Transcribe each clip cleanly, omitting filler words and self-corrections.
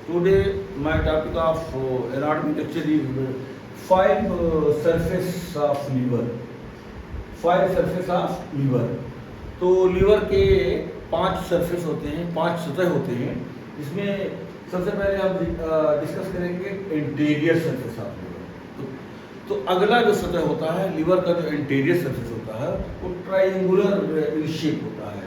Today, my topic of anatomy lecture is five surface of liver. Five surface of liver. तो liver के 5 surface होते हैं, 5 सतह होते हैं, जिसमें सबसे पहले हम डिस्कस करेंगे इंटीरियर सरफेस ऑफ लीवर। तो अगला जो सतह होता है लीवर का, जो इंटीरियर सरफेस होता है वो ट्रायंगुलर इन शेप होता है।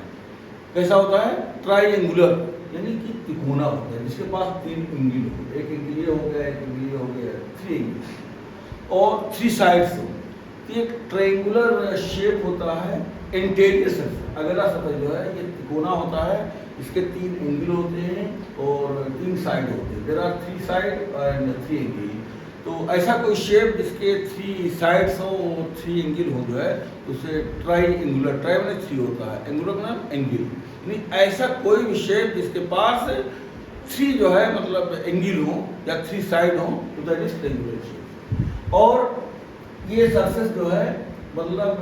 कैसा होता है? ट्रायंगुलर, यानी कि तिकोना होता है, जिसके पास 3 एंगल हो, एक एंगल ये हो गया, एक एंगल ये हो गया, 3 एंगल और 3 साइड्स हो। तो एक ट्रायंगुलर शेप होता है इंटीरियर सरफेस। अगला सतह जो है ये तिकोना होता है, इसके 3 एंगल होते हैं और 3 साइड होते हैं। There are 3 side and 3 angle. तो ऐसा कोई शेप जिसके 3 साइड्स हो और 3 एंगल हो जो है उसे ट्रायंगुलर, ट्राई माने 3 होता है, एंगुलर मतलब एंगल, यानी ऐसा कोई भी शेप जिसके पास 3 जो है मतलब एंगल हो या 3 साइड हो, तो दैट इज ट्रायंगुलर शेप। और ये सरफेस जो है मतलब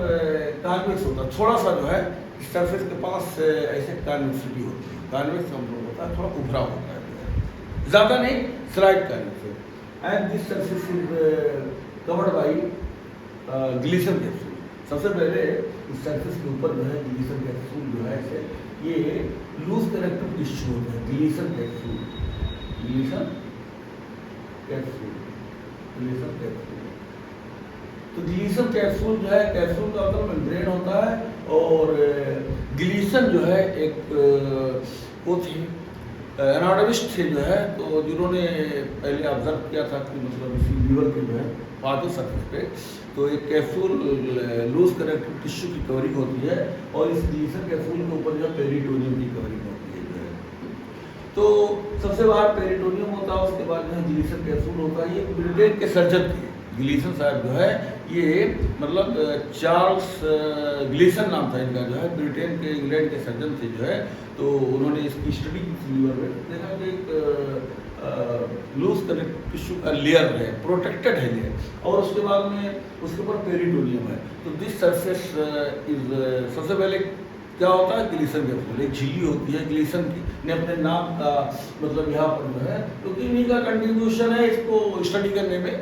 कॉन्वेक्स होता है, थोड़ा सा जो है इस सरफेस के पास ऐसे कॉन्वेक्सिटी होती है। कॉन्वेक्स हम लोग होता है, थोड़ा उभरा होता है, ज़्यादा नहीं, slight convex. And this surface is covered by Glisson capsule. सबसे पहले इस सरफेस के ऊपर जो है ग्लिसर कैप्सूल जो है ऐसे ये लूज कनेक्टिव टिश्यू होता है। ग्लिसर कैप्सूल, ग्लिसर कैप्सूल, ग्लिसर कैप्सूल। तो ग्लीसन कैप्सूल जो है, कैप्सूल का मतलब मेम्ब्रेन होता है और ग्लीसन जो है एक वो थी एनाटॉमिस्ट थे जो है, तो जिन्होंने पहले ऑब्जर्व किया था कि मतलब इसी लीवर के जो है पार्टल सरफेस पे तो एक कैप्सूल लूज कनेक्टिव टिश्यू की कवरिंग होती है और इस ग्लीसन कैप्सूल के ऊपर जो पेरिटोनियम की कवरिंग होती है जो है। तो सबसे बाहर पेरिटोनियम होता है, उसके बाद जो है ग्लीसन कैप्सूल होता है। ये ब्रिटेन के सर्जन थे ग्लीसन साहब जो है, ये मतलब चार्ल्स ग्लीसन नाम था इनका जो है, ब्रिटेन के इंग्लैंड के सर्जन थे जो है। तो उन्होंने इसकी स्टडी की थी लीवर में, देखा कि एक लूज कनेक्टिव टिश्यू का लेयर है, प्रोटेक्टेड है लेयर, और उसके बाद में उसके ऊपर पेरिटोनियम है। तो दिस सरफेस इज सबसे पहले क्या होता है ग्लीसन कैप्सूल, एक झिल्ली होती है ग्लीसन की, ने अपने नाम का मतलब यहाँ पर जो है, क्योंकि इन्हीं का कंट्रीब्यूशन है इसको स्टडी करने में।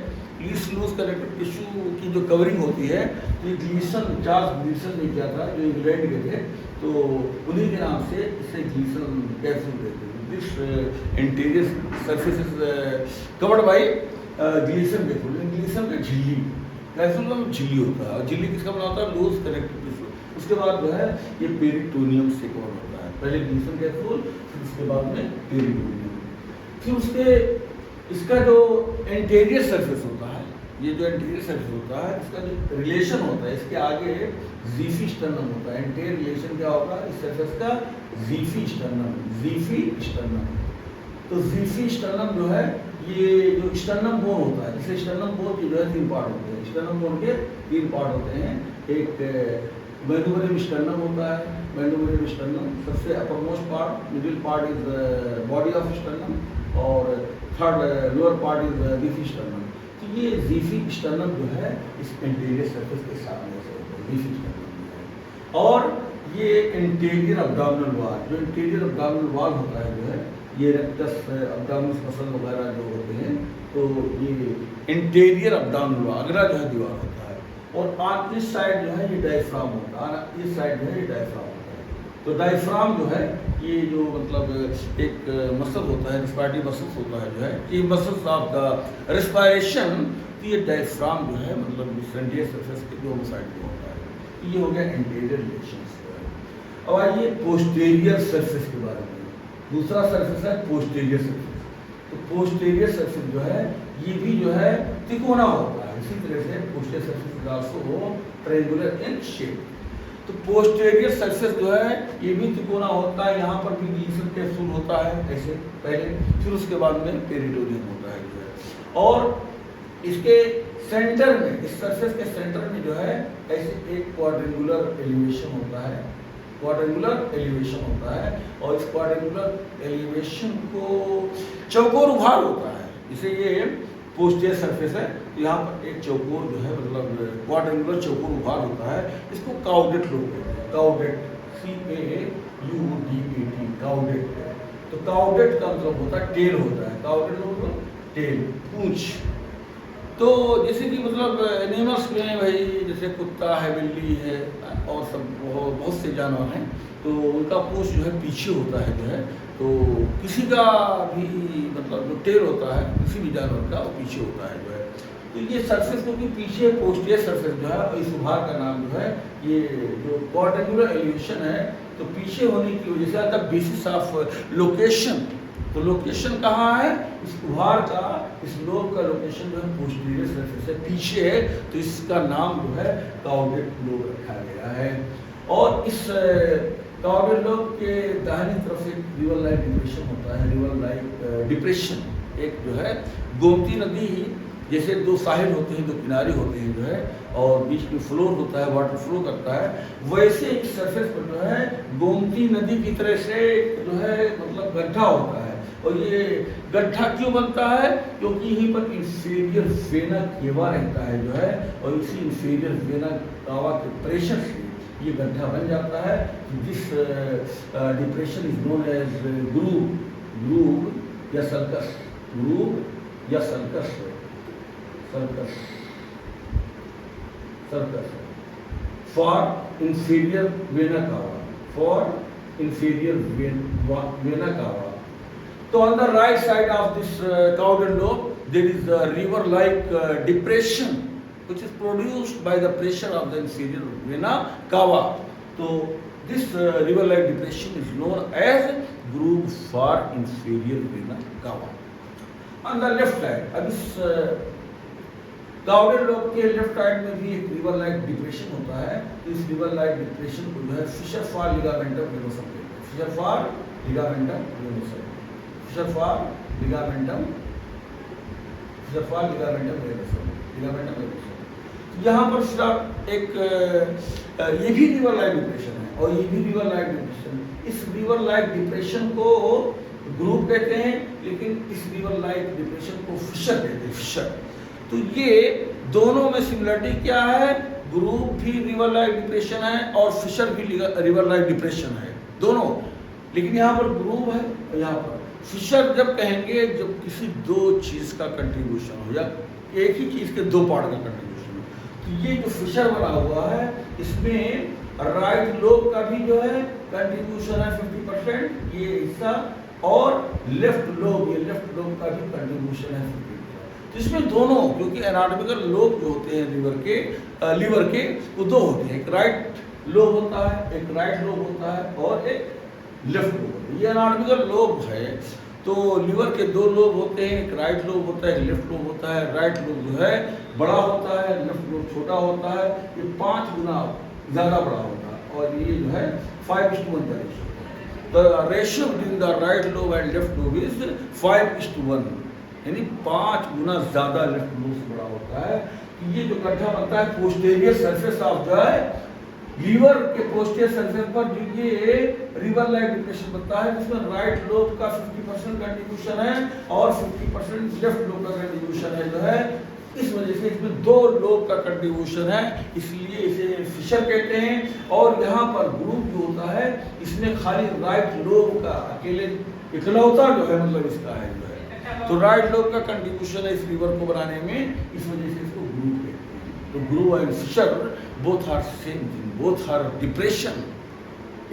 इस लूज कनेक्टिव टिश्यू की जो कवरिंग होती है, तो ये ग्लीसन, चार्ल्स ग्लीसन ने किया था, जो इंग्लैंड के थे, तो उन्हीं के नाम से इसे ग्लीसन कैप्सूल कहते हैं। This interior surface is covered by Glisson capsule. Glisson का झिल्ली, कैप्सूल का झिल्ली होता है, और झिल्ली किसका बना होता है? Loose connective tissue. उसके बाद जो है ये पेरिटोनियम से कवर होता है, पहले ग्लीसन कैप्सूल, फिर उसके बाद में पेरिटोनियम। फिर उसके इसका जो इंटीरियर सरफेस होता है, ये जो इंटीरियर सरफेस होता है, इसका जो रिलेशन होता है, इसके आगे ज़ीफी स्टर्नम होता है। इंटीरियर रिलेशन क्या होगा इस सरफेस का? ज़ीफी स्टर्नम, ज़ीफी स्टर्नम। तो ज़ीफी स्टर्नम जो है, ये जो स्टर्नम बोन होता है, इसे स्टर्नम बोन के जो है 3 पार्ट होते हैं। स्टर्नम बोन के 3 पार्ट होते हैं। एक मेडुबरिम स्टर्नम होता है, मेडुबरिम स्टर्नम सबसे upper most part, middle part is body of sternum, और third lower part is leafy sternum. तो ये लीफी स्टर्नम जो है इस इंटीरियर सरफेस के सामने से होता है, लीफी स्टर्नम। और ये इंटीरियर अब्डोमिनल वॉल, जो इंटीरियर अब्डोमिनल वॉल होता है जो है, ये रेक्टस अब्डोमिनस मसल वगैरह जो होते हैं, तो ये इंटीरियर अब्डोमिनल वॉल अगला जो है दीवार होता है। और इस साइड जो है ये डायफ्राम होता है, इस साइड जो है ये डायफ्राम होता है। तो डायफ्राम जो है ये जो मतलब एक मसल होता है, रिस्पायरेटरी मसल्स होता है जो है, ये मसल्स ऑफ द रिस्पायरेशन। तो ये डायफ्राम जो है मतलब इंटीरियर सरफेस के दोनों साइड में होता है। ये हो गया इंटीरियर रिलेशंस। अब आइए पोस्टीरियर सरफेस के बारे में। दूसरा सरफेस है पोस्टीरियर सरफेस। तो पोस्टीरियर सरफेस जो है ये भी जो है तिकोना होता है, इसी तरह से posterior surface also triangular in shape. तो पोस्टीरियर सरफेस जो है ये भी तिकोना होता है, यहाँ पर भी ग्लीसन कैप्सूल होता है ऐसे पहले, फिर उसके बाद में पेरिटोनियम होता है जो है। और इसके सेंटर में, इस सरफेस के सेंटर में जो है ऐसे एक क्वाड्रेंगुलर एलिवेशन होता है, क्वाड्रेंगुलर एलिवेशन होता है। और इस क्वाड्रेंगुलर एलिवेशन को चौकोर उभार होता है, इसे ये पोस्टीरियर सरफेस है। तो यहाँ पर एक चौकोर जो है मतलब क्वाड्रेंगुलर चौकोर उभार होता है, इसको काउडेट लोग कहते हैं, काउडेट, CAUDET, काउडेट। तो काउडेड का मतलब होता है टेल होता है, काउडेड मतलब टेल, पूंछ। तो जैसे कि मतलब एनिमल्स में भाई जैसे कुत्ता है, बिल्ली है और सब बहुत से जानवर हैं, तो उनका पूंछ जो है पीछे होता है जो है। तो किसी का भी मतलब जो टेल होता है किसी भी जानवर का वो पीछे होता है जो है। तो ये सरफेस क्योंकि पीछे पोस्टीरियर सरफेस जो है, इस उभार का नाम जो है ये जो क्वाड्रेंगुलर एलिवेशन है, तो पीछे होने की वजह से आता बेसिस ऑफ लोकेशन। तो लोकेशन कहाँ है, इस उभार का, इस लोब का लोकेशन जो है पोस्टीरियर सरफेस से पीछे है, तो इसका नाम जो है काउडेड लोब रखा गया है। और इस काउडेड लोब के दाहिनी तरफ एक रिवर लाइक डिप्रेशन होता है, रिवर लाइक डिप्रेशन। एक जो है गोमती नदी जैसे दो साहिल होते हैं, दो किनारे होते हैं जो है, और बीच में फ्लोर होता है, वाटर फ्लो करता है, वैसे इस सरफेस पर जो है गोमती नदी की तरह से जो है मतलब गड्ढा होता है। और ये गड्ढा क्यों बनता है, क्योंकि यहीं पर इंफीरियर वेना केवा रहता है जो है, और इसी इंफीरियर वेना कावा के प्रेशर से ये गड्ढा बन जाता है। This depression is known as groove या सर्कस, ग्रूव या sulcus, sulcus, sulcus for inferior vena cava, for inferior vena cava. So on the right side of this caudal lobe, there is a river-like depression, which is produced by the pressure of the inferior vena cava. So this river-like depression is known as groove for inferior vena cava. On the left side, अब इस caudal lobe के left side में भी एक river-like depression होता है। इस river-like depression को जो है फिशर फॉर लिगामेंटम वेनोसम कहते हैं, fissure for ligamentum venosum, fissure for ligamentum, fissure for ligamentum venosum, ligamentum venosum. यहाँ पर सिर्फ एक ये भी रिवर लाइक डिप्रेशन है और ये भी रिवर लाइक डिप्रेशन। इस रिवर लाइक डिप्रेशन को ग्रुप कहते हैं, लेकिन इस रिवर लाइक डिप्रेशन को फिशर कहते हैं, फिशर। तो ये दोनों में सिमिलरिटी क्या है, ग्रुप भी रिवर लाइक डिप्रेशन है और फिशर भी रिवर लाइक डिप्रेशन है, दोनों। लेकिन यहाँ पर ग्रुप है और यहाँ पर फिशर जब कहेंगे जब किसी दो चीज़ का कंट्रीब्यूशन हो या एक ही चीज़ के दो पार्ट का कंट्रीब्यूशन हो। तो ये जो फिशर बना हुआ है इसमें राइट लोब का भी जो है कंट्रीब्यूशन है 50%, ये हिस्सा, और लेफ्ट लोब, ये लेफ्ट लोब का भी कंट्रीब्यूशन है 50%। तो इसमें दोनों, क्योंकि एनाटॉमिकल लोब जो होते हैं लीवर के वो दो होते हैं, एक राइट लोब होता है, एक राइट लोब होता है और एक लेफ्ट लोब। ये एनाटॉमिकल लोब है। तो लीवर के दो लोब होते हैं, एक राइट लोब होता है, एक लेफ्ट लोब होता है। राइट लोब जो है बड़ा होता है, लेफ्ट लोब छोटा होता है। ये 5 गुना ज़्यादा बड़ा होता है और ये जो है 5:1 का ratio. The ratio between the right lobe and left lobe is 5:1, यानी 5 गुना ज़्यादा लेफ्ट लोब से बड़ा होता है। ये जो गड्ढा बनता है पोस्टीरियर सरफेस ऑफ जो है लीवर के पोस्टीरियर सरफेस पर, जो ये रिवर लाइक डिप्रेशन बनता है, जिसमें राइट लोब का 50% कंट्रीब्यूशन है और 50% लेफ्ट लोब का कंट्रीब्यूशन है जो है। इस वजह से इसमें दो लोब का कंट्रीब्यूशन है, इसलिए इसे फिशर कहते हैं। और यहाँ पर ग्रुप जो होता है इसमें खाली राइट लोब का अकेले इकलौता जो है मतलब इसका है जो है। तो राइट लोब का कंट्रीब्यूशन है इस रिवर को बनाने में, इस वजह से इसको ग्रुप कहते हैं। तो groove and fissure both are same thing, both are depression.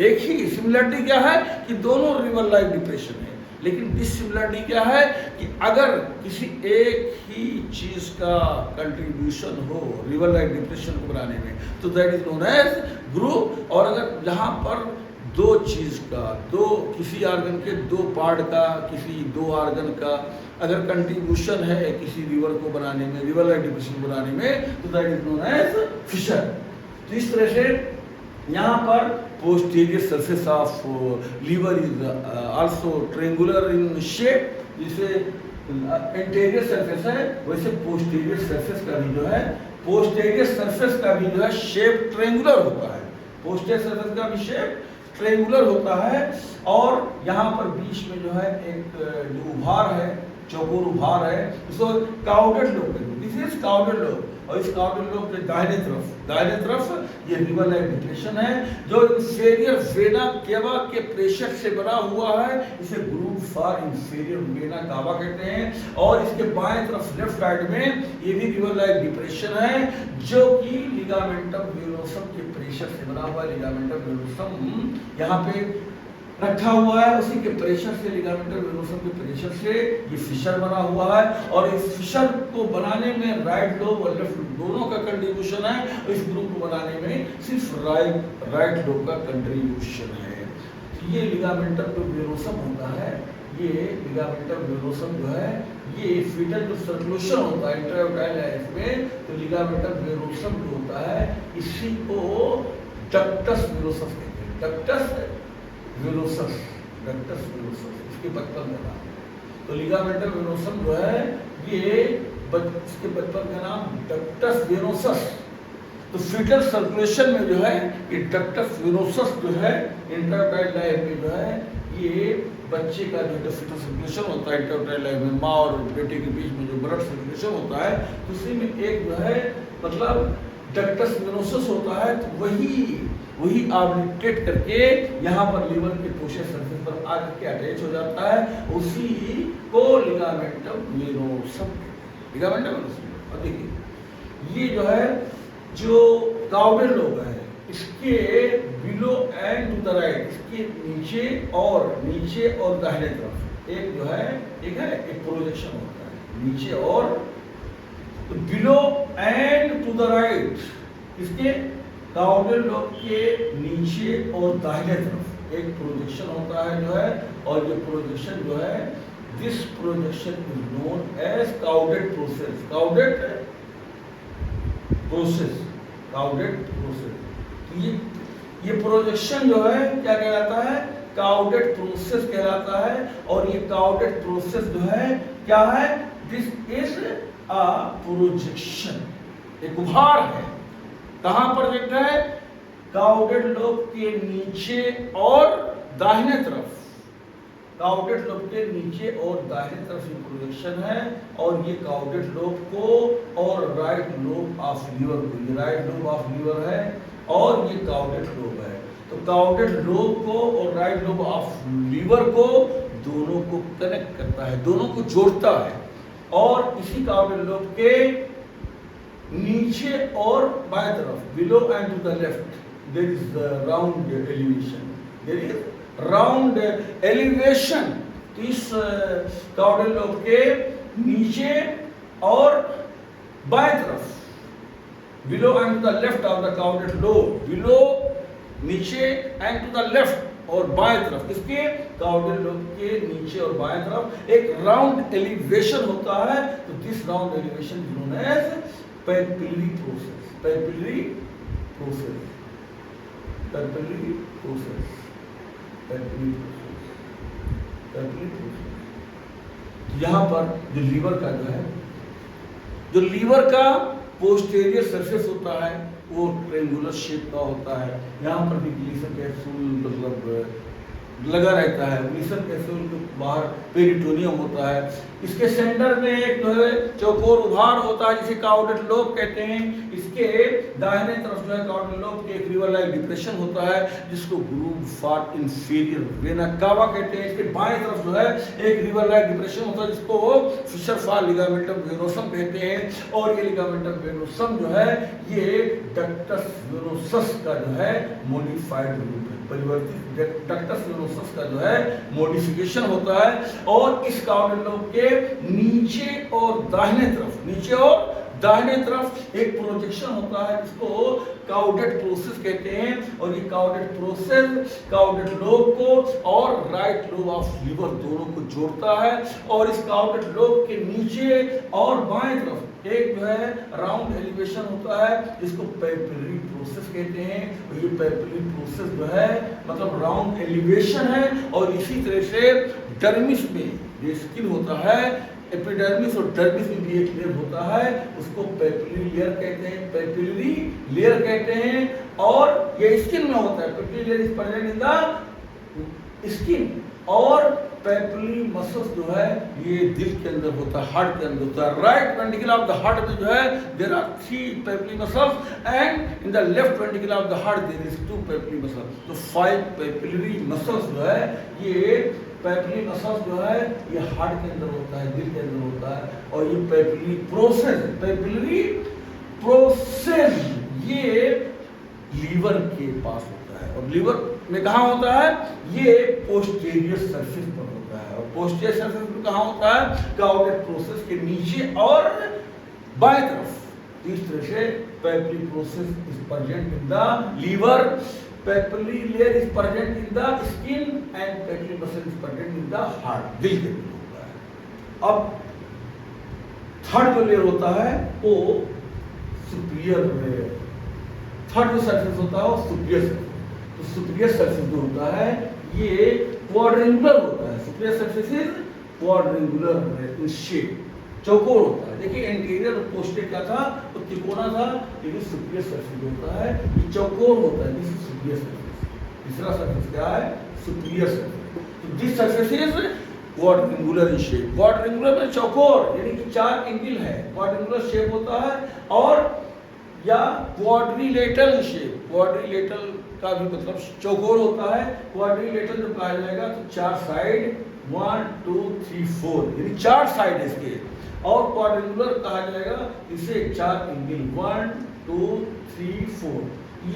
एक ही सिमिलरिटी क्या है कि दोनों रिवर लाइक डिप्रेशन है, लेकिन डिसिमिलरिटी क्या है कि अगर किसी एक ही चीज का कंट्रीब्यूशन हो रिवर लाइक डिप्रेशन को बनाने में तो that is known age group. और अगर जहाँ पर दो चीज का, दो किसी ऑर्गन के दो पार्ट का, किसी दो ऑर्गन का अगर कंट्रीब्यूशन है किसी रिवर को बनाने में, रिवर लाइक डिप्रेशन बनाने में, तो that is known as fissure. तो इस तरह से यहाँ पर posterior surface of liver is also triangular in shape, जिसे इंटीरियर सरफेस है वैसे पोस्टीरियर सरफेस का भी जो है, पोस्टीरियर सरफेस का भी जो है शेप ट्रायंगुलर होता है, पोस्टीरियर सरफेस का भी शेप ट्रायंगुलर होता है। और यहाँ पर बीच में जो है एक जो उभार है, चौकोर उभार है, इसको काउडेड लोब कहते हैं, दिस इज काउडेड लोब। और इस कार्डियल लोब के दाहिने तरफ ये रिवर लाइक डिप्रेशन है जो इंफीरियर वेना केवा के प्रेशर से बना हुआ है। इसे ग्रूव फॉर इंफीरियर वेना कावा कहते हैं। और इसके बाएं तरफ लेफ्ट साइड में ये भी रिवर लाइक डिप्रेशन है जो कि लिगामेंटम वेलोसम के प्रेशर से बना हुआ है। लिगामेंटम वेलोसम यहाँ पे रखा हुआ है, उसी के प्रेशर से लिगामेंटम वेलोसम के प्रेशर से ये फिशर बना हुआ है। और इस फिशर को बनाने में राइट लोब और लेफ्ट दोनों का कंट्रीब्यूशन है। इस ग्रुप को बनाने में सिर्फ राइट लोब का कंट्रीब्यूशन है। तो ये लिगामेंटम वेलोसम होता है, ये लिगामेंटम वेलोसम जो है ये फीटल जो सर्कुलेशन होता है इंट्रायूटाइल लाइफ में, तो लिगामेंटम वेलोसम जो होता है इसी को डक्टस वेलोसस कहते हैं। डक्टस वेलोसस इसके बचपन का नाम। तो लिगामेंटम वेलोसम जो है ये इसके बचपन का नाम डक्टस वेलोसस। तो फीटल सर्कुलेशन में जो है ये डक्टस वेलोसस जो है इंट्रायूटाइल लाइफ में जो है ये बच्चे का जो फीटल सर्कुलेशन होता है इंट्रायूटाइल लाइफ में माँ और बेटे के बीच में जो ब्लड सर्कुलेशन होता है तो उसी में एक जो है मतलब डक्टस वेलोसस होता है। तो वही ऑब्लिटेट करके यहाँ पर लीवर के पोषक सरफेस पर आकर के अटैच हो जाता है, उसी को लिगामेंटम वेलोसम। और देखिए ये जो है जो काउडेल लोब है इसके below and to the right, इसके नीचे और दाहिने तरफ एक जो है एक प्रोजेक्शन होता है नीचे और below and to the right, इसके काउडेल लोब के नीचे और दाहिने तरफ एक प्रोजेक्शन होता है जो है। और ये प्रोजेक्शन जो है this projection is known as caudate process. ये प्रोजेक्शन जो है क्या कहलाता है? काउडेड प्रोसेस कहलाता है। और ये काउडेड प्रोसेस जो है क्या है? दिस इज अ प्रोजेक्शन, एक उभार है। कहां प्रोजेक्ट है? काउडेड लोब के नीचे और दाहिने तरफ। काउडेड लोब के नीचे और दाहिने तरफ ये प्रोजेक्शन है। और ये काउडेड लोब को और राइट लोब ऑफ लीवर को, ये राइट लोब ऑफ लीवर है और ये काउडेड लोब है। तो काउडेड लोब को और राइट लोब ऑफ लीवर को दोनों को कनेक्ट करता है, दोनों को जोड़ता है। और इसी काउडेड लोब के नीचे और बाएं तरफ below and to the left there is round elevation. तो इस काउडेल लोब के नीचे और बाएं तरफ below and to the left of the caudate lobe, below नीचे एंड टू द लेफ्ट और बाएं तरफ, इसके काउडेल लोब के नीचे और बाएं तरफ एक राउंड एलिवेशन होता है। तो this round elevation is known as papillary process। यहाँ पर जो लीवर का जो लीवर का पोस्टीरियर सरफेस होता है वो ट्रायंगुलर शेप का होता है। यहाँ पर भी ग्लीसन कैप्सूल मतलब लगा रहता है। ग्लीसन कैप्सूल के बाहर पेरिटोनियम होता है। इसके सेंटर में एक जो है चौकोर उभार होता है जिसे काउडेड लोब कहते हैं। इसके दाहिने तरफ जो है काउडेड लोब के एक रिवर लाइक डिप्रेशन होता है जिसको ग्रूव फॉर इंफीरियर वेना कावा कहते हैं। इसके बाएं तरफ जो है एक रिवर लाइक डिप्रेशन होता है जिसको फिशर फॉर लिगामेंटम वेलोसम कहते हैं। और ये लिगामेंटम वेलोसम जो है ये डक्टस वेलोसस का जो है मॉडिफाइड रूप है, परिवर्तित डक्टस वेलोसस का जो है मॉडिफिकेशन होता है। और इस काउडेड लोब के नीचे और दाहिने तरफ एक प्रोजेक्शन होता है जिसको काउडेड प्रोसेस कहते हैं। और ये काउडेड प्रोसेस काउडेड लोब को और राइट लोब ऑफ लीवर दोनों को जोड़ता है। और इस काउडेड लोब के नीचे और बाएं तरफ एक जो है राउंड एलिवेशन होता है जिसको पेपिलरी प्रोसेस कहते हैं। और ये पेपिलरी प्रोसेस जो है मतलब राउंड एलिवेशन है। और इसी तरह से डर्मिस में ये स्किन होता है, एपिडर्मिस और डर्मिस में भी एक लेयर होता है उसको पेपिलरी लेयर कहते हैं। और ये स्किन में होता है, papillary layer is present in the skin. और पेपली मसल्स जो है ये दिल के अंदर होता है, हार्ट के अंदर होता है। Right ventricle of the heart में जो है there are 3 papillary muscles and in the left ventricle of the heart there is 2 papillary muscles. तो 5 पेपिलरी मसल्स जो है ये पेपली मसल्स जो है ये हार्ट के अंदर होता है, दिल के अंदर होता है। और ये पेपिलरी प्रोसेस ये लीवर के पास होता है। और लीवर में कहाँ होता है? ये पोस्टीरियर सरफेस पर होता है। और पोस्टीरियर सरफेस पर कहाँ होता है? कार्डियक प्रोसेस के नीचे और बाएं तरफ। इस तरह से papillary process is present in the liver, papillary layer is present in the skin and papillary muscle is present in the heart, दिल के अंदर होता है। अब थर्ड जो लेयर होता है वो सुपीरियर, थर्ड जो सरफेस होता है वो सुपीरियर सरफेस। तो सुपीरियर सरफेस जो होता है ये क्वाड्रेंगुलर होता है। Superior surface is quadrangular in shape, चौकोर होता है। देखिए एंटीरियर और पोस्टीरियर क्या था? तो त्रिकोणा था, लेकिन सुपीरियर सरफेस होता है ये चौकोर होता है। This superior surface. तीसरा सरफेस क्या है? Superior surface. तो this surface is quadrangular in shape. Quadrangular में चौकोर यानी कि 4 एंगल है, क्वाड्रेंगुलर शेप होता है। और या क्वाड्रिलेटरल शेप, क्वाड्रिलेटरल का भी मतलब चौकोर होता है। क्वाड्रिलेटरल जब कहा जाएगा तो 4 साइड 1 2 3 4 यानी 4 साइड इसके। और क्वाड्रेंगुलर कहा जाएगा इसे 4 एंगल 1 2 3 4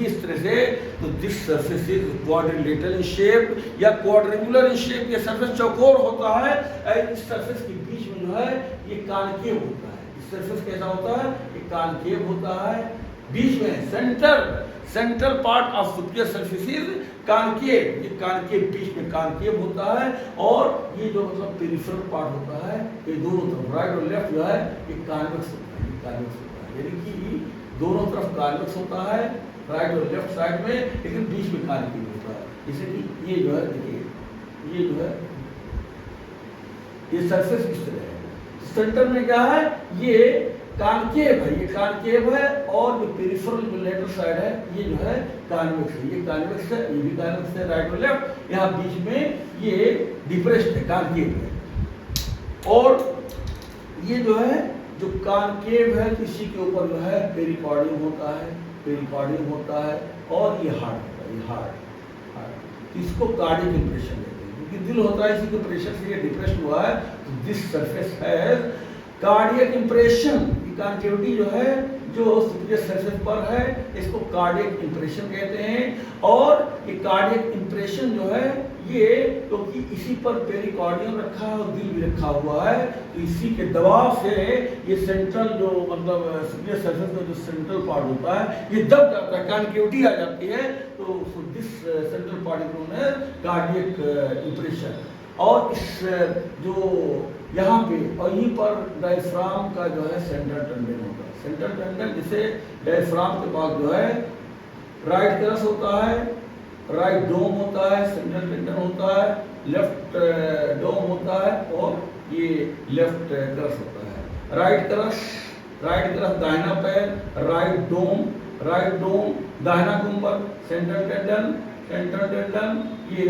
इस तरह से। तो this surface is quadrilateral in shape या क्वाड्रेंगुलर इन शेप। ये सरफेस चौकोर होता है। इस सरफेस के बीच में जो है ये कॉनकेव होता है। इस सरफेस कैसा होता है? ये कॉनकेव होता है। बीच में central part of superior surface is concave. ये कॉनकेव बीच में कॉनकेव होता है। और ये जो मतलब पेरिफेरल पार्ट होता है ये दोनों तरफ राइट और लेफ्ट जो है ये कॉन्वेक्स होता है। ये कॉन्वेक्स होता है यानी कि दोनों तरफ कॉन्वेक्स होता है, राइट और लेफ्ट साइड में, लेकिन बीच में कॉनकेव होता है। जैसे कि ये जो है देखिए ये जो है ये सरफेस इस तरह है। सेंटर में क्या है? ये कॉनकेव है, ये कॉनकेव है। और जो पेरिफेरल जो लेटरल साइड है ये जो है कॉन्वेक्स है। ये कॉन्वेक्स है, ये भी कॉन्वेक्स है, राइट और लेफ्ट। यहाँ बीच में ये डिप्रेस्ड है, कॉनकेव है। और ये जो है जो कॉनकेव है इसी के ऊपर जो है पेरिकार्डियम होता है, पेरिकार्डियम होता है। और ये हार्ट होता है, ये हार्ट। इसको कार्डियक इंप्रेशन कहते हैं क्योंकि दिल होता है, इसी के प्रेशर से ये डिप्रेस्ड हुआ है। तो this surface has cardiac impression. Concavity जो है जो सुपीरियर सरफेस पर है इसको कार्डियक इंप्रेशन कहते हैं। और ये कार्डियक इंप्रेशन जो है ये क्योंकि इसी पर पेरिकार्डियम रखा है और दिल भी रखा हुआ है, तो इसी के दबाव से ये सेंट्रल जो मतलब सुपीरियर सरफेस का जो सेंट्रल पार्ट होता है ये दब जाता है, कॉन्केविटी आ जाती है। तो this central part is known as cardiac impression. और इस जो यहाँ पे और यहीं पर डायफ्राम का जो है सेंट्रल टेंडन होता है। सेंट्रल टेंडन जिसे डायफ्राम के पास जो है राइट क्रस होता है, राइट डोम होता है, सेंट्रल टेंडन होता है, लेफ्ट डोम होता है और ये लेफ्ट क्रस होता है। राइट क्रस दाहिना पैर, राइट डोम दाहिना गुंबद, सेंट्रल टेंडन ये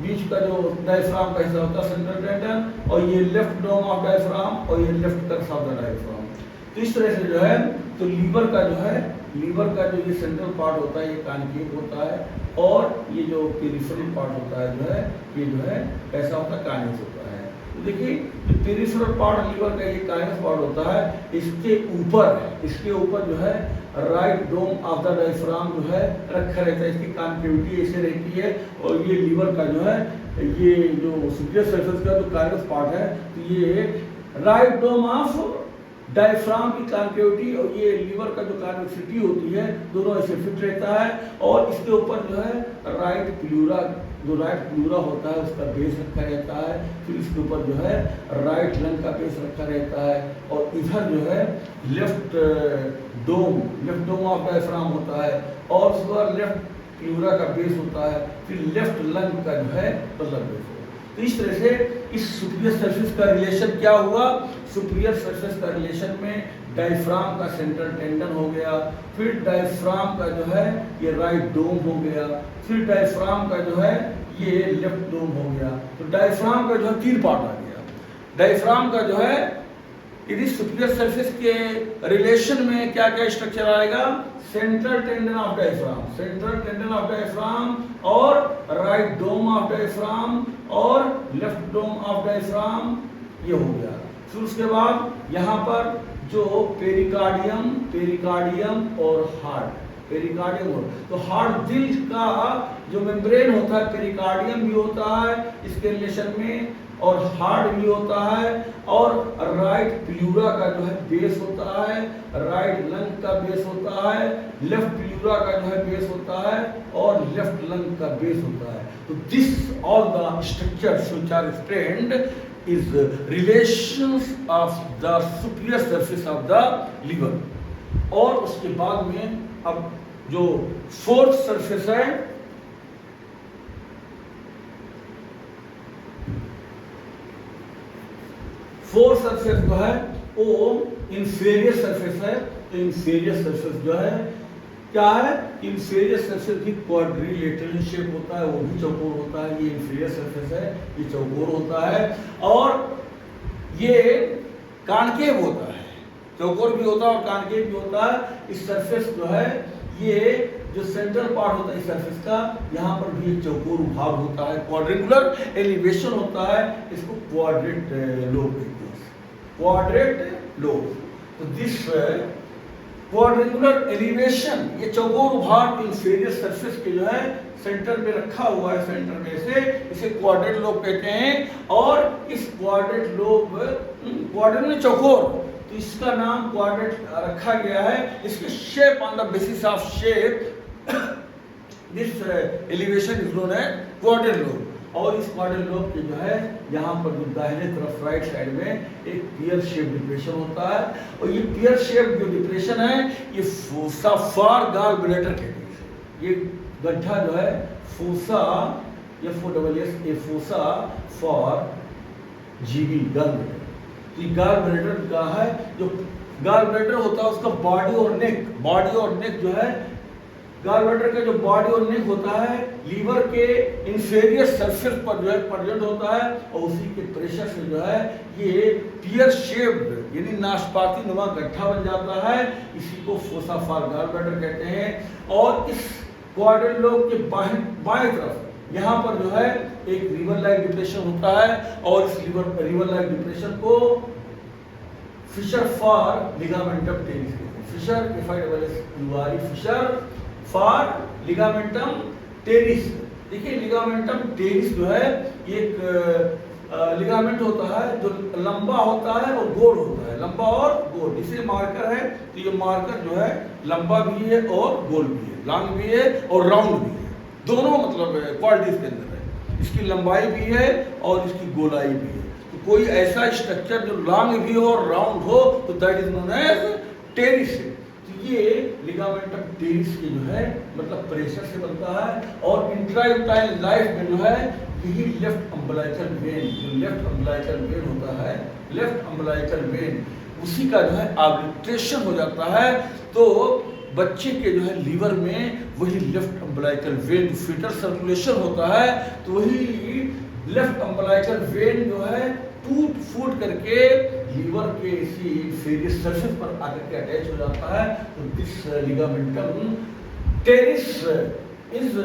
बीच का जो डायफ्राम का हिस्सा होता है सेंट्रल टेंडन। और ये लेफ्ट डोम ऑफ डायफ्राम और ये left cross of the diaphragm. तो इस तरह से जो है तो लीवर का जो ये सेंट्रल पार्ट होता है ये कॉनकेव होता है। और ये जो पेरिफेरल पार्ट होता है जो है ये जो है ऐसा होता है, कॉन्वेक्स होता है। तो देखिए जो पेरिफेरल पार्ट लीवर का ये कॉन्वेक्स पार्ट होता है, इसके ऊपर जो है right dome of the diaphragm जो है रखा रहता है। इसकी कॉन्केविटी ऐसे रहती है। और ये लीवर का जो है ये जो सुपीरियर सरफेस का जो कॉन्वेक्स पार्ट है तो ये राइट डोम ऑफ डायफ्राम की कॉन्केविटी और ये लीवर का जो कॉन्वेक्सिटी होती है दोनों ऐसे फिट रहता है। और इसके ऊपर जो है राइट प्लूरा होता है उसका बेस रखा रहता है। फिर इसके ऊपर जो है राइट लंग का बेस रखा रहता है। और इधर जो है लेफ्ट डोम ऑफ डायफ्राम होता है और उसके बाद लेफ्ट प्लूरा का बेस होता है। फिर लेफ्ट लंग का जो है मतलब बेस होता है। तो इस तरह से इस सुपीरियर सरफेस का रिलेशन क्या हुआ? सुपीरियर सरफेस का रिलेशन में डायफ्राम का सेंट्रल टेंडन हो गया, फिर डायफ्राम का जो है ये राइट डोम हो गया, फिर डायफ्राम का जो है ये लेफ्ट लोब हो गया। तो डायफ्राम का जो है 3 पार्ट आ गया। डायफ्राम का जो है यदि सुपीरियर सरफेस के रिलेशन में क्या क्या स्ट्रक्चर आएगा, central tendon of diaphragm, central tendon of diaphragm और राइट डोम ऑफ डायफ्राम और लेफ्ट डोम ऑफ डायफ्राम, ये हो गया। फिर उसके बाद यहाँ पर जो पेरिकार्डियम, पेरिकार्डियम और हार्ट, पेरिकार्डियम और तो हार्ट दिल का जो मेम्ब्रेन होता है पेरिकार्डियम भी होता है इसके रिलेशन में, और हार्ट भी होता है, और राइट प्लूरा का जो है बेस होता है, राइट लंग का बेस होता है, लेफ्ट प्लूरा का जो है बेस होता है, और लेफ्ट लंग का बेस होता है। तो this all the structures which are explained is relations of the superior surface of the liver. और उसके बाद में अब जो फोर्थ सरफेस है, फोर्थ सरफेस जो है वो इंफीरियर सरफेस है। तो इंफीरियर सरफेस जो है क्या है, इंफीरियर सरफेस भी क्वाड्रिलेटरल शेप होता है, वो भी चौकोर होता है। ये इंफीरियर सरफेस है, ये चौकोर होता है, और ये कॉन्केव होता है, चौकोर भी होता है और कॉन्केव भी होता है। इस सरफेस जो है ये जो सेंट्रल पार्ट होता है इस सरफेस का, यहाँ पर भी एक चौकोर भाग होता है, क्वाड्रेंगुलर एलिवेशन होता है, इसको क्वाड्रेट लोब कहते हैं, क्वाड्रेट लोब। तो दिस क्वाड्रेंगुलर एलिवेशन, ये चौकोर भाग इंफीरियर सरफेस के जो है सेंटर में रखा हुआ है, सेंटर में से इसे क्वाड्रेट लोब कहते हैं। और इस क्वाड्रेट लोब, क्वाड्रेट में चौकोर, तो इसका नाम क्वाड्रेट रखा गया है। इसके shape on the basis of shape this elevation is known as quadrate lobe. और इस क्वाड्रेट लोब के जो है यहाँ पर जो दाहिने तरफ राइट साइड में एक पियर शेप डिप्रेशन होता है, और ये पियर शेप जो डिप्रेशन है ये फोसा फॉर गॉल ब्लैडर कहते हैं। ये गड्ढा जो है fossa, FOSS, a fossa for GB gall bladder. तो गॉल ब्लैडर का है, जो गॉल ब्लैडर होता है उसका बॉडी और नेक, बॉडी और नेक जो है, गॉल ब्लैडर का जो बॉडी और नेक होता है लीवर के इंफीरियर सरफेस पर जो है प्रेजेंट होता है, और उसी के प्रेशर से जो है ये पियर शेप्ड यानी नाशपाती नुमा गड्ढा बन जाता है। इसी को फोसा फॉर गॉल ब्लैडर कहते हैं। और इस क्वाड्रेट लोब के बाएं तरफ यहाँ पर जो है एक रिवर लाइक डिप्रेशन होता है, और इस रिवर लाइक डिप्रेशन को फिशर फॉर लिगामेंटम टेरिस कहते हैं। Fissure, fissure for ligamentum teres. देखिए लिगामेंटम टेरिस जो है एक लिगामेंट होता है जो लंबा होता है और गोल होता है, लंबा और गोल, इसे मार्कर है। तो ये मार्कर जो है लंबा भी है और गोल भी है, लॉन्ग भी है और राउंड भी है, दोनों मतलब क्वालिटीज के अंदर है। इसकी लंबाई भी है और इसकी गोलाई भी है। तो कोई ऐसा स्ट्रक्चर जो लॉन्ग भी हो और राउंड हो तो that is known as teres. ये लिगामेंटम टेरिस की जो है मतलब प्रेशर से बनता है। और इंट्रायूटाइन लाइफ में जो है यही लेफ्ट अम्बलाइकल वेन, जो लेफ्ट अम्बलाइकल वेन होता है, लेफ्ट अम्बलाइकल वेन, उसी का जो है आब्लिट्रेशन हो जाता है। तो बच्चे के जो है लीवर में वही लेफ्ट अम्बलाइकल वेन जो फीटल सर्कुलेशन होता है, तो वही लेफ्ट अम्बलाइकल वेन जो है टूट फूट करके लीवर के इसी इंफीरियर सरफेस पर आकर के अटैच हो जाता है। तो this ligamentum teres is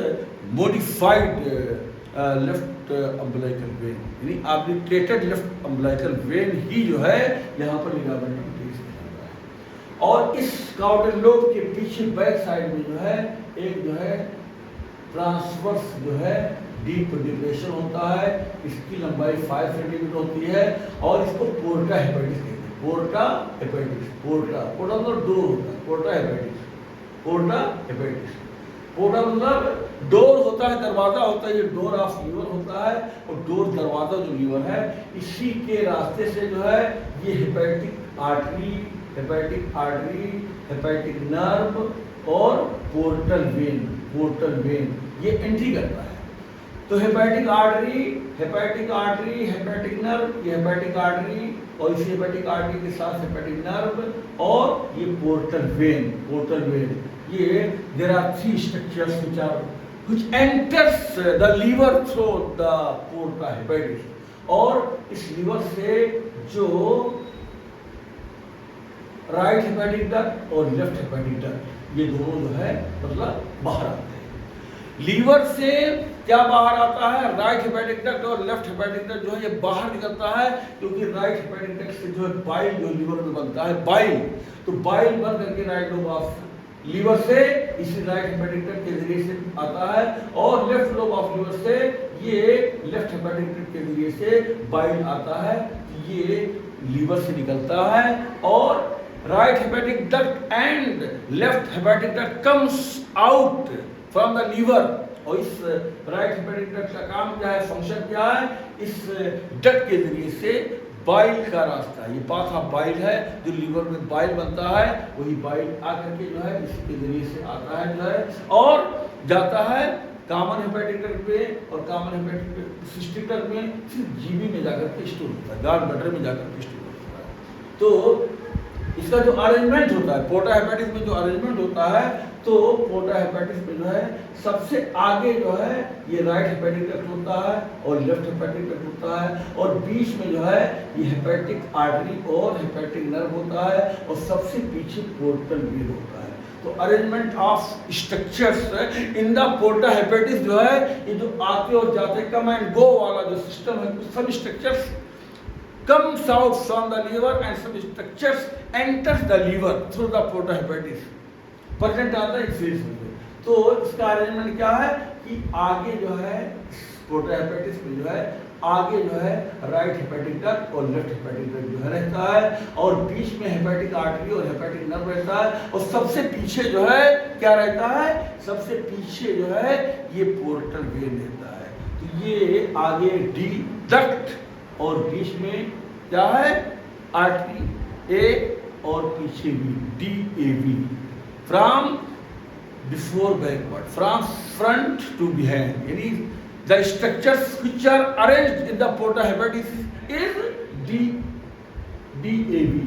modified left umbilical vein, यानी ऑब्लिटरेटेड लेफ्ट अम्बलाइकल वेन ही जो है यहाँ पर लिगामेंटम टेरिस कहलाता है। और इस काउटेल लोब के पीछे बैक साइड में जो है एक जो है ट्रांसवर्स जो है डीप डिप्रेशन होता है। इसकी लंबाई 5 सेंटीमीटर होती है और इसको पोर्टा हेपेटिस कहते हैं। पोर्टा हेपेटिस, पोर्टा मतलब डोर होता है, पोर्टा हेपेटिस, पोर्टा हेपेटिस। पोर्टा मतलब डोर होता है, दरवाजा होता है, ये डोर ऑफ लीवर होता है। और डोर दरवाजा जो लीवर है इसी के रास्ते से जो है ये हेपेटिक आर्टरी, हेपेटिक नर्व और पोर्टल वेन ये एंट्री करता है। तो हेपेटिक आर्टरी, हेपेटिक नर्व, ये हेपेटिक आर्टरी और इसी हेपेटिक आर्टरी के साथ हेपेटिक नर्व और ये पोर्टल वेन, ये there are 3 structures which are which enters the liver through the porta hepatis, और इस लीवर से जो राइट हेपेटिक डक्ट और लेफ्ट हेपेटिक डक्ट ये दोनों जो है मतलब बाहर आते हैं। लीवर से क्या बाहर आता है? राइट हेपेटिक डक्ट और लेफ्ट हेपेटिक डक्ट जो है ये बाहर निकलता है, क्योंकि राइट हेपेटिक डक्ट से जो है बाइल जो लीवर में बनता है बाइल, तो बाइल बन करके राइट लोब ऑफ लीवर से इसी राइट हेपेटिक डक्ट के जरिए से आता है, और लेफ्ट लोब ऑफ लीवर से ये लेफ्ट हेपेटिक डक्ट के जरिए से बाइल आता है। ये लीवर से निकलता है और right hepatic duct and left hepatic duct comes out from the liver. और इस राइट हेपेटिक डक्ट का काम क्या है, फंक्शन क्या है? इस डक्ट के जरिए से बाइल का रास्ता, ये पाथ ऑफ बाइल है, जो लीवर में बाइल बनता है, वही बाइल आकर के जो है इसके जरिए से आता है जो है और जाता है कॉमन हेपेटिक डक्ट पे, और कॉमन हेपेटिक सिस्टिक डक्ट में सिर्फ जीबी में जाकर के स्टोर होता है, गॉल ब्लैडर में जाकर के स्टोर होता है। तो इसका जो अरेंजमेंट होता है पोर्टा हेपेटिस में, जो अरेंजमेंट होता है, तो पोर्टा हेपेटिस में जो है सबसे आगे जो है ये राइट हेपेटिक डक्ट होता है और लेफ्ट हेपेटिक डक्ट होता है, और बीच में जो है ये हेपेटिक आर्टरी और हेपेटिक नर्व होता है, और सबसे पीछे पोर्टल वेन होता है। तो arrangement of structures in the porta hepatis जो है ये जो आते और जाते कम एंड गो वाला जो सिस्टम है, सब structures comes out from the liver and some structures enters the liver through the porta hepatis, present आता है फेस में। तो इसका अरेंजमेंट क्या है कि आगे जो है पोर्टा हेपेटिस में जो है आगे जो है राइट हेपेटिक डक्ट और लेफ्ट हेपेटिक डक्ट जो है रहता है, और बीच में हेपेटिक आर्टरी और हेपेटिक नर्व रहता है, और सबसे पीछे जो है क्या रहता है? सबसे पीछे जो है ये पोर्टल वेन रहता है। तो ये आगे डी डक्ट और बीच में क्या है? आर्टरी ए और पीछे भी D A B, from before backward, from front to behind, यानी the structures which are arranged in the porta hepatis is D A B.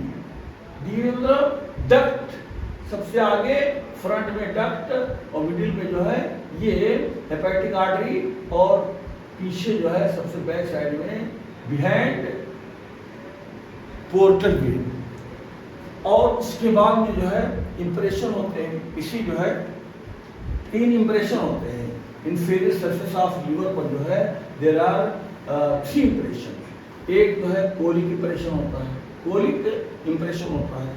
D मतलब डक्ट, सबसे आगे फ्रंट में डक्ट और मिडिल में जो है ये हेपेटिक आर्टरी, और पीछे जो है सबसे बैक साइड में बिहाइंड पोर्टल वेन। और उसके बाद में जो है इंप्रेशन होते हैं, इसी जो है 3 इंप्रेशन होते हैं इंफीरियर सरफेस ऑफ लीवर पर जो है देयर आर 3 इंप्रेशन। एक जो है कोलिक इंप्रेशन होता है, कोलिक इंप्रेशन होता है,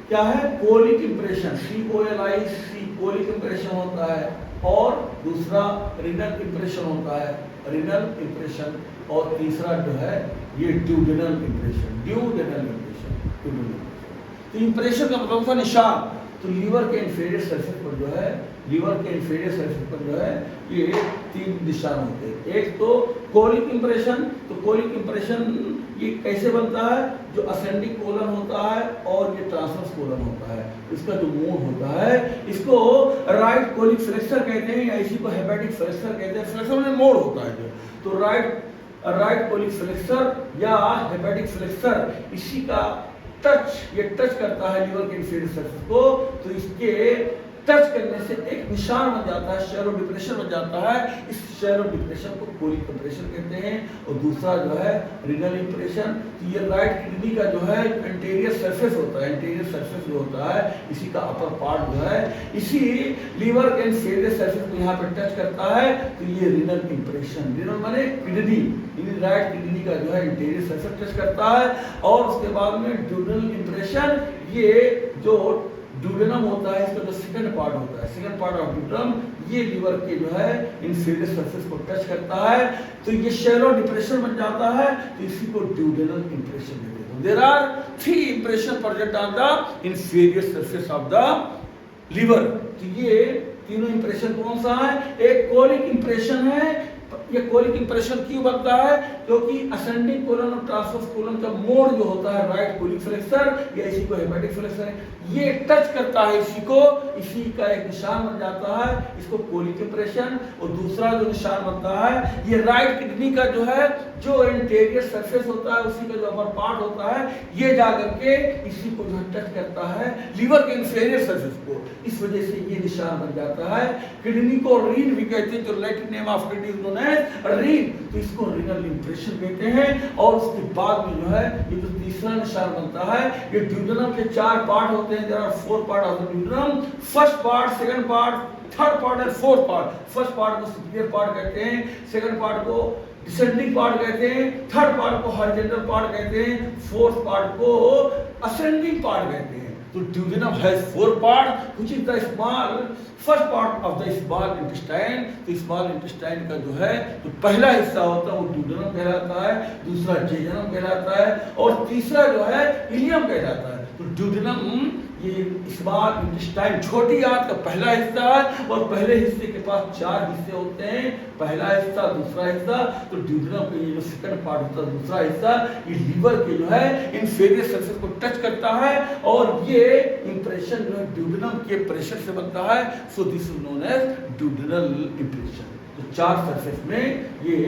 क्या है? Colic impression, COLIC colic impression होता है, और दूसरा रिनल इंप्रेशन होता है, रिनल इंप्रेशन, और तीसरा जो है ये duodenal impression, duodenal impression, duodenal impression. तो इंप्रेशन का मतलब था निशान। तो लीवर के इंफीरियर सरफेस पर जो है, लीवर के इंफीरियर सरफेस पर जो है ये 3 निशान होते हैं। एक तो कोलिक इंप्रेशन, तो कोलिक इंप्रेशन ये कैसे बनता है? जो असेंडिंग कोलन होता है और ये ट्रांसवर्स कोलन होता है, इसका जो मोड होता है इसको राइट कोलिक फ्लेक्सर कहते हैं, या इसी को हेपेटिक फ्लेक्सर कहते हैं। फ्लेक्सर में मोड होता है जो, तो राइट कोलिक फ्लेक्सर या हेपेटिक फ्लेक्सर, इसी का टच, ये टच करता है लीवर के इंफीरियर सरफेस को, तो इसके टच करने से एक निशान बन जाता है, शैलो डिप्रेशन बन जाता है। इस शैलो डिप्रेशन को कोलिक इंप्रेशन कहते हैं। और दूसरा जो है रिनल इंप्रेशन, तो ये राइट किडनी का जो है एंटीरियर सरफेस होता है, एंटीरियर सरफेस जो होता है इसी का अपर पार्ट जो है इसी लीवर के इंफीरियर सरफेस को यहाँ पे टच करता है, तो ये रिनल इंप्रेशन, रिनल माने किडनी, राइट किडनी का जो है इंटीरियर सरफेस टच करता है। और उसके बाद में ड्यूडेनल इंप्रेशन, ये जो ड्यूडेनम होता है इसका जो सेकंड पार्ट होता है, सेकंड पार्ट ऑफ ड्यूडेनम, ये लीवर के जो है इंफीरियर सरफेस को टच करता है, तो ये शैलो डिप्रेशन बन जाता है, तो इसी को ड्यूडेनल इंप्रेशन कहते हैं। There are 3 impression present on the inferior surface of the liver. तो ये तीनों इंप्रेशन कौन सा है? एक कोलिक इंप्रेशन है। ये कोलिक इंप्रेशन क्यों बनता है? क्योंकि असेंडिंग कोलन और ट्रांसवर्स कोलन का मोड जो होता है राइट कोलिक फ्लेक्सर या इसी को हेपेटिक फ्लेक्सर है, ये टच करता है इसी को, इसी का एक निशान बन जाता है, इसको कोलिक इंप्रेशन। और दूसरा जो निशान बनता है ये राइट किडनी का जो है जो इंटीरियर सरफेस होता है, उसी का जो अपर पार्ट होता है, ये जाकर के इसी को जो है टच करता है लीवर के इंफीरियर सरफेस को, इस वजह से ये निशान बन जाता है। किडनी को रीन भी कहते हैं, जो Latin name of kidney is known as ren, तो इसको रीनल इंप्रेशन कहते हैं। और उसके बाद में जो है ये जो तीसरा निशान बनता है, ये ड्यूडेनम के 4 पार्ट होते हैं, there are 4 part of the duodenum, first part, second part, third part and fourth part. First part को सुपीरियर पार्ट कहते हैं, सेकंड पार्ट को डिसेंडिंग पार्ट कहते हैं, थर्ड पार्ट को हॉरिजॉन्टल पार्ट कहते हैं, फोर्थ पार्ट को असेंडिंग पार्ट कहते हैं। तो duodenum has 4 parts, which is the small first part of the small intestine। तो small intestine का जो है तो पहला हिस्सा होता है वो duodenum कहलाता है, दूसरा jejunum कहलाता है और तीसरा जो है ileum कहलाता है। तो duodenum ये स्मॉल इंटेस्टाइन छोटी आंत का पहला हिस्सा है और पहले हिस्से के पास 4 हिस्से होते हैं, पहला हिस्सा, दूसरा हिस्सा। तो ड्यूडेनम का ये जो सेकंड पार्ट होता है, दूसरा हिस्सा, ये लीवर के जो है इंफीरियर सरफेस को टच करता है और ये इंप्रेशन जो है ड्यूडेनम के प्रेशर से बनता है। So this is known as duodenal impression. तो 4 सरफेस में ये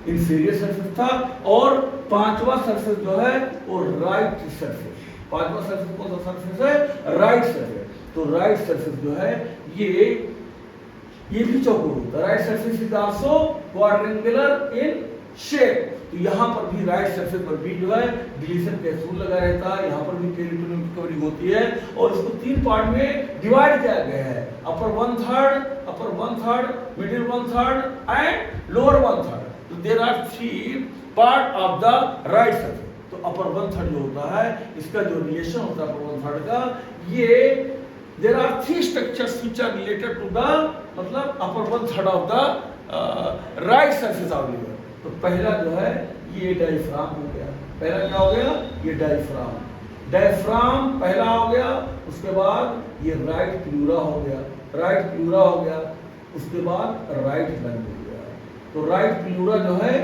इंफीरियर सरफेस था और 5वां सरफेस जो है वो राइट सरफेस, 5वां सरफेस कौन सा सरफेस है? Right surface. तो राइट सरफेस जो है ये भी चौकोर होता है। Right surface is also quadrangular in shape. तो यहाँ पर भी राइट सरफेस पर भी जो है डिलीशन कैप्सूल लगा रहता है, यहाँ पर भी पेरिटोनियम की कवरिंग होती है और इसको 3 पार्ट में डिवाइड किया गया है, अपर 1/3, मिडिल 1/3 एंड लोअर 1/3। तो there are 3 part of the right surface. तो अपर 1/3 जो होता है इसका जो रिलेशन होता है अपर 1/3 का, ये there are 3 structures which are related to the मतलब upper 1/3 of the right surface of liver. तो पहला जो है ये डायफ्राम हो गया, पहला क्या हो गया? ये डायफ्राम पहला हो गया। उसके बाद ये राइट प्लूरा हो गया, उसके बाद राइट लंग हो गया। तो राइट प्लूरा जो है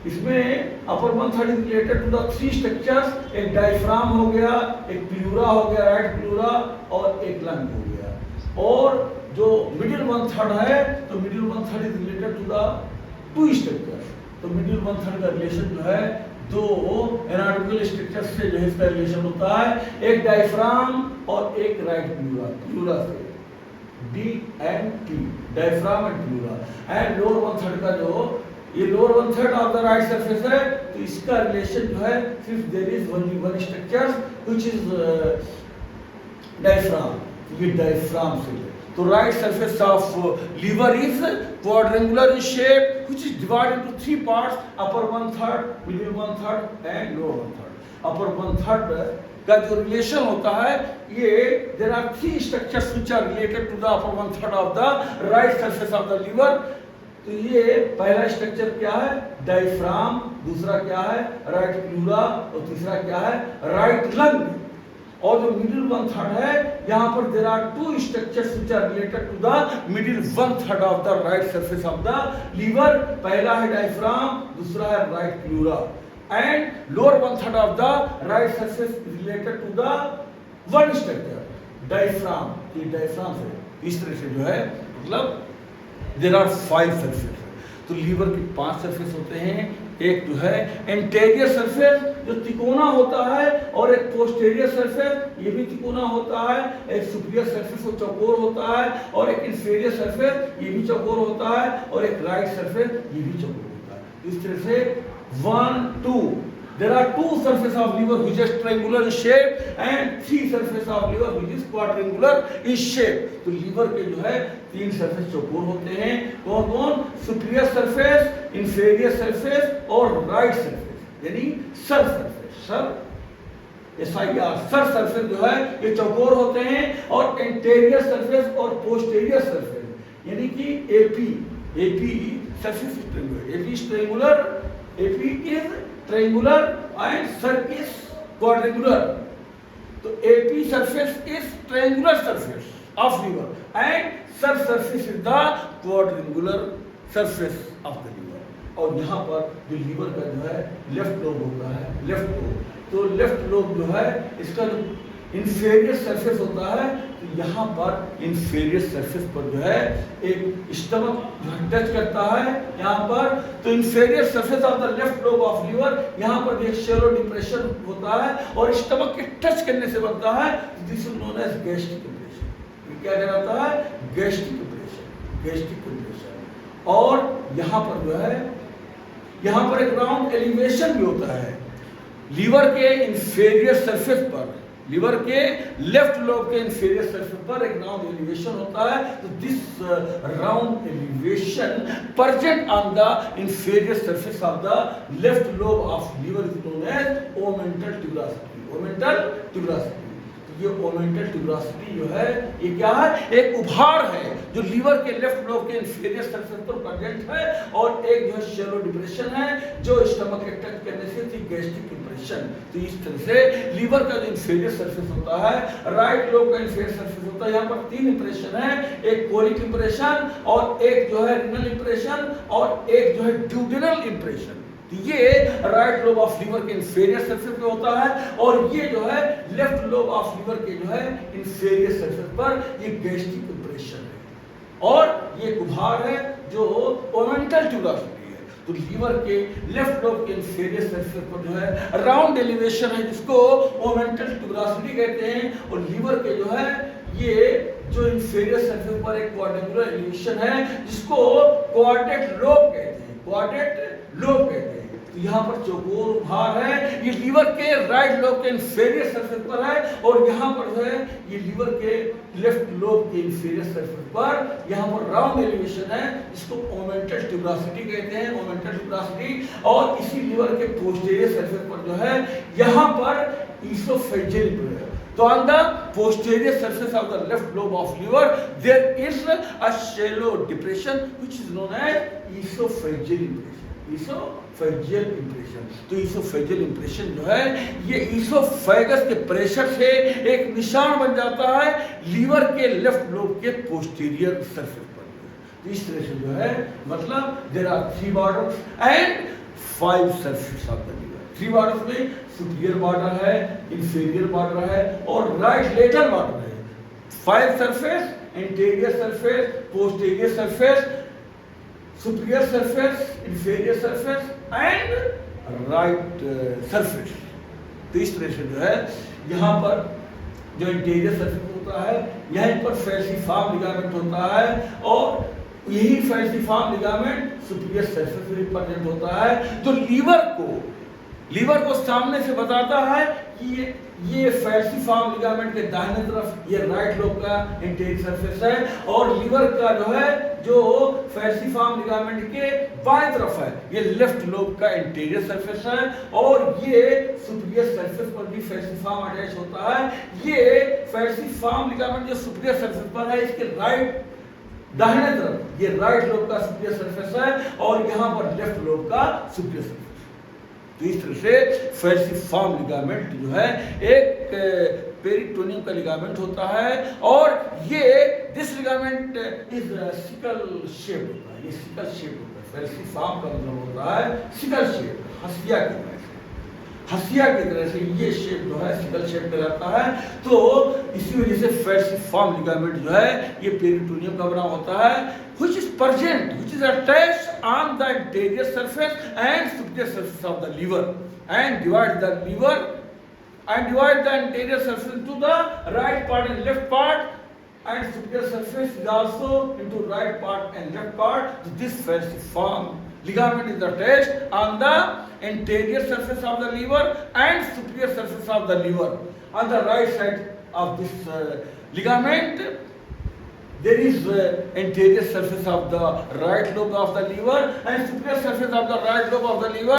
इसमें upper 1/3 is related to the 3 structures, एक डायफ्राम हो गया, एक प्लूरा हो गया, राइट प्लूरा, और एक लंग हो गया। और जो मिडिल 1/3 है तो middle 1/3 is related to the 2 structures. तो मिडिल 1/3 का रिलेशन जो है 2 एनाटॉमिकल स्ट्रक्चर से जो है इसका रिलेशन होता है, एक डायफ्राम और एक राइट प्लूरा से, D and T, diaphragm and pleura. And lower 1/3 का जो ये lower 1/3 of the right surface है तो इसका रिलेशन जो है सिर्फ there is only one structure which is diaphragm, ये डायफ्राम से है। तो right surface of liver is quadrangular in shape which is divided into 3 parts, upper 1/3, middle 1/3 and lower 1/3। Upper 1/3 का जो रिलेशन होता है ये there are 3 structures which are related to the upper 1/3 of the right surface of the liver. तो ये पहला structure क्या है? डायफ्राम, दूसरा क्या है? राइट प्लूरा, और तीसरा क्या है? Right lung. और जो मिडिल 1/3 है यहाँ पर there are 2 structures which are related to the middle 1/3 of the right surface of the liver. पहला है डायफ्राम, दूसरा है right pleura, and lower 1/3 of the right surface related to the one structure diaphragm. ये diaphragm से इस तरह से जो है मतलब देयर आर 5 सरफेस। तो लीवर के 5 सरफेस होते हैं। एक जो है एंटीरियर सरफेस जो तिकोना होता है, और एक पोस्टीरियर सरफेस ये भी तिकोना होता है, एक सुपीरियर सरफेस वो चौकोर होता है, और एक इंफीरियर सरफेस ये भी चौकोर होता है, और एक राइट सरफेस ये भी चौकोर होता है। इस तरह से 1, 2 there are 2 surface of liver which is triangular in shape and 3 surface of liver which is quadrangular in shape। तो लीवर के जो है 3 सरफेस चौकोर होते हैं। कौन कौन? सुपीरियर सरफेस, इंफीरियर सरफेस और राइट सरफेस, यानी सर सरफेस। सर सरफेस जो है ये चौकोर होते हैं, और एंटीरियर सरफेस और पोस्टीरियर सरफेस यानी कि AP surface triangular, AP is triangular and sir is quadrangular। तो AP surface is triangular surface of liver and sir surface is the quadrangular surface of the liver। और यहाँ पर जो liver का जो है लेफ्ट लोब होता है, लेफ्ट लोब, तो लेफ्ट लोब जो है इसका जो इंफीरियर सरफेस होता है, तो यहाँ पर इंफीरियर सरफेस पर जो है एक स्टमक जो है टच करता है यहाँ पर, तो inferior surface of the left lobe of liver, यहाँ पर भी एक शैलो डिप्रेशन होता है और स्टमक के टच करने से बनता है, this is known as gastric impression. क्या कहलाता है? Gastric impression, gastric impression. और यहाँ पर जो है यहाँ पर एक राउंड एलिवेशन भी होता है लीवर के इंफीरियर सरफेस पर, लीवर के लेफ्ट लोब के इंफीरियर सरफेस पर एक राउंड एलिवेशन होता है, तो this round elevation present on the inferior surface of the left lobe of liver is known as omental tuberosity, omental tuberosity. ये ओमेंटल ट्यूबरसिटी जो है ये क्या है? एक उभार है जो लीवर के लेफ्ट लोब के इंफीरियर सरफेस पर प्रेजेंट है, और एक जो है शैलो डिप्रेशन है जो स्टमक के टच करने से थी गैस्ट्रिक इंप्रेशन। तो इस तरह से लीवर का जो इंफीरियर सरफेस होता है, राइट लोब का इंफीरियर सरफेस होता है, यहाँ पर 3 इंप्रेशन है, एक कोलिक इंप्रेशन और एक जो है रीनल इंप्रेशन और एक जो है ड्यूडेनल इंप्रेशन। ये राइट लोब ऑफ लीवर के इंफीरियर सरफेस पे होता है, और ये जो है लेफ्ट लोब ऑफ लीवर के जो है इंफीरियर सरफेस पर ये गैस्ट्रिक इंप्रेशन है, और ये उभार है जो ओमेंटल ट्यूबरसिटी है। तो लीवर के लेफ्ट लोब के इंफीरियर सरफेस पर जो है राउंड एलिवेशन है जिसको ओमेंटल ट्यूबरसिटी कहते हैं, और लीवर के जो है ये जो इंफीरियर सरफेस पर एक क्वाड्रेंगुलर एलिवेशन है जिसको क्वाड्रेट लोब कहते हैं, क्वाड्रेट लोब कहते हैं। तो यहाँ पर चौकोर उभार है, ये लीवर के राइट लोब के इंफीरियर सरफेस पर है, और यहाँ पर जो है ये लीवर के लेफ्ट लोब के इंफीरियर सरफेस पर यहाँ पर राउंड एलिवेशन है जिसको ओमेंटल ट्यूबरसिटी कहते हैं, ओमेंटल ट्यूबरसिटी। और इसी लीवर के पोस्टीरियर सरफेस पर जो है यहाँ पर ईसोफेजियल इंप्रेशन। तो on the posterior surface of the left lobe of liver there is a shallow depression which is known as esophageal impression, esophageal impression। तो esophageal impression जो है ये ईसोफेगस के प्रेशर से एक निशान बन जाता है लीवर के लेफ्ट लोब के पोस्टीरियर सरफेस पर। तो इस तरह से जो है मतलब there are 3 borders and 5 surfaces of the liver। 3 borders में सुपीरियर बॉर्डर है, इंफीरियर बॉर्डर है और राइट लेटरल बॉर्डर है। 5 surface, anterior surface, posterior surface, superior surface, inferior surface and right surface. तो इस तरह से जो है यहाँ पर जो इंटीरियर सरफेस होता है यहीं पर फैल्सिफॉर्म लिगामेंट होता है, और यही फैल्सिफॉर्म लिगामेंट सुपीरियर सरफेस में प्रेजेंट होता है, जो लीवर को सामने से बताता है कि ये फैल्सिफॉर्म लिगामेंट के दाहिने तरफ ये राइट लोब का इंटीरियर सरफेस है, और लीवर का जो है जो फैल्सिफॉर्म लिगामेंट के बाएं तरफ है ये लेफ्ट लोब का इंटीरियर सरफेस है, और ये सुपीरियर सरफेस पर भी फैल्सिफॉर्म अटैच होता है। ये फैल्सिफॉर्म लिगामेंट जो सुपीरियर सरफेस पर है इसके राइट दाहिने तरफ ये राइट लोब का सुपीरियर सरफेस है, और यहाँ पर लेफ्ट लोब का सुपीरियर सरफेस। तो इस तरह से फैल्सिफॉर्म लिगामेंट जो है एक पेरिटोनियम का लिगामेंट होता है, और ये this ligament is sickle shape होता है, ये सिकल शेप होता है। फैल्सिफॉर्म का मतलब होता है सिकल शेप, हंसिया की तरह से, हंसिया की तरह से ये शेप जो है सिकल शेप कहलाता है। तो इसी वजह से फैल्सिफॉर्म लिगामेंट जो है ये पेरिटोनियम का बना होता है, which is present, which is attached on the anterior surface and superior surface of the liver, and divide the liver and divide the anterior surface into the right part and left part, and superior surface is also into right part and left part. So this falciform ligament is attached on the anterior surface of the liver and superior surface of the liver. On the right side of this ligament there is anterior surface of the right lobe of the liver and superior surface of the right lobe of the liver.